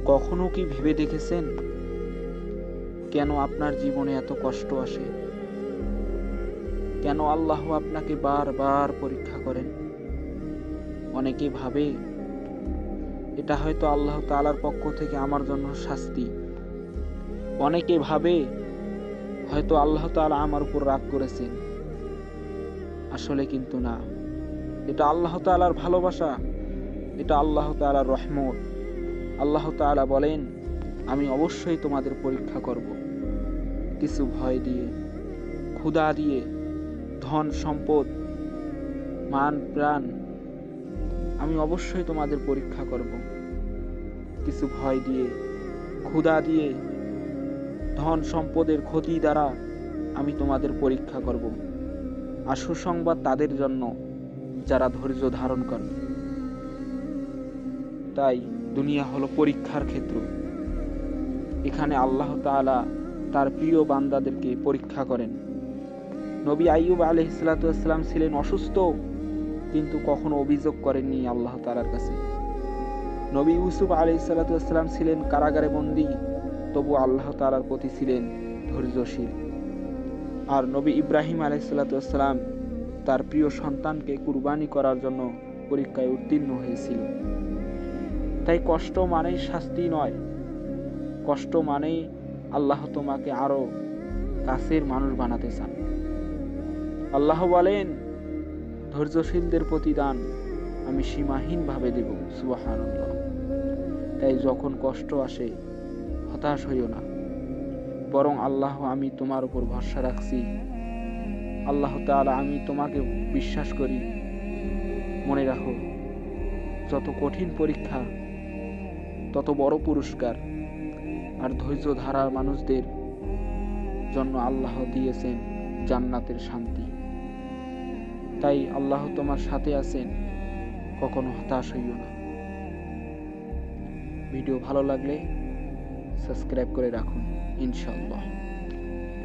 কখনো কি ভেবে দেখেছেন কেন আপনার জীবনে এত কষ্ট আসে? কেন আল্লাহ আপনাকে বারবার পরীক্ষা করেন? অনেকে ভাবে এটা হয়তো আল্লাহ তাআলার পক্ষ থেকে আমার জন্য শাস্তি। অনেকে ভাবে হয়তো আল্লাহ তাআলা আমার উপর রাগ করেছেন। আসলে কিন্তু না, এটা আল্লাহ তাআলার ভালোবাসা, এটা আল্লাহ তাআলার রহমত। আল্লাহ তাআলা বলেন, আমি অবশ্যই তোমাদের পরীক্ষা করব, কিছু ভয় দিয়ে, ক্ষুধা দিয়ে, ধন সম্পদ, মান প্রাণ। আমি অবশ্যই তোমাদের পরীক্ষা করব, কিছু ভয় দিয়ে, ক্ষুধা দিয়ে, ধন সম্পদের ক্ষতি দ্বারা আমি তোমাদের পরীক্ষা করব। আর সুসংবাদ তাদের জন্য যারা ধৈর্য ধারণ করবে। তাই দুনিয়া হলো পরীক্ষার ক্ষেত্র। এখানে আল্লাহ তাআলা তার প্রিয় বান্দাদেরকে পরীক্ষা করেন। নবী আইয়ুব আলাইহিস সালাতু ওয়াস সালাম ছিলেন অসুস্থ, কিন্তু কখনো অভিযোগ করেননি আল্লাহ তাআলার কাছে। নবী ইউসুফ আলাইহিস সালাতু ওয়াস সালাম ছিলেন কারাগারে বন্দী, তবু আল্লাহ তাআলার প্রতি ছিলেন ধৈর্যশীল। আর নবী ইব্রাহিম আলাইহিস সালাতু ওয়াস সালাম তার প্রিয় সন্তানকে কুরবানি করার জন্য পরীক্ষায় উত্তীর্ণ হয়েছিল। তাই কষ্ট মানেই শাস্তি নয়, কষ্ট মানেই আল্লাহ তোমাকে আরো কাছের মানুষ বানাতে চান। আল্লাহ বলেন, ধৈর্যশীলদের প্রতিদান আমি সীমাহীনভাবে দেব। সুবহানাল্লাহ। তাই যখন কষ্ট আসে হতাশ হইও না, বরং আল্লাহ আমি তোমার উপর ভরসা রাখছি, আল্লাহ তাআলা আমি তোমাকে বিশ্বাস করি। মনে রাখো, যত কঠিন পরীক্ষা তত বড় পুরস্কার। আর ধৈর্য ধারার মানুষদের জন্য আল্লাহ দিয়েছেন জান্নাতের শান্তি। তাই আল্লাহ তোমার সাথে আছেন, কখনো হতাশ হইও না। ভিডিও ভালো লাগলে সাবস্ক্রাইব করে রাখুন ইনশাআল্লাহ।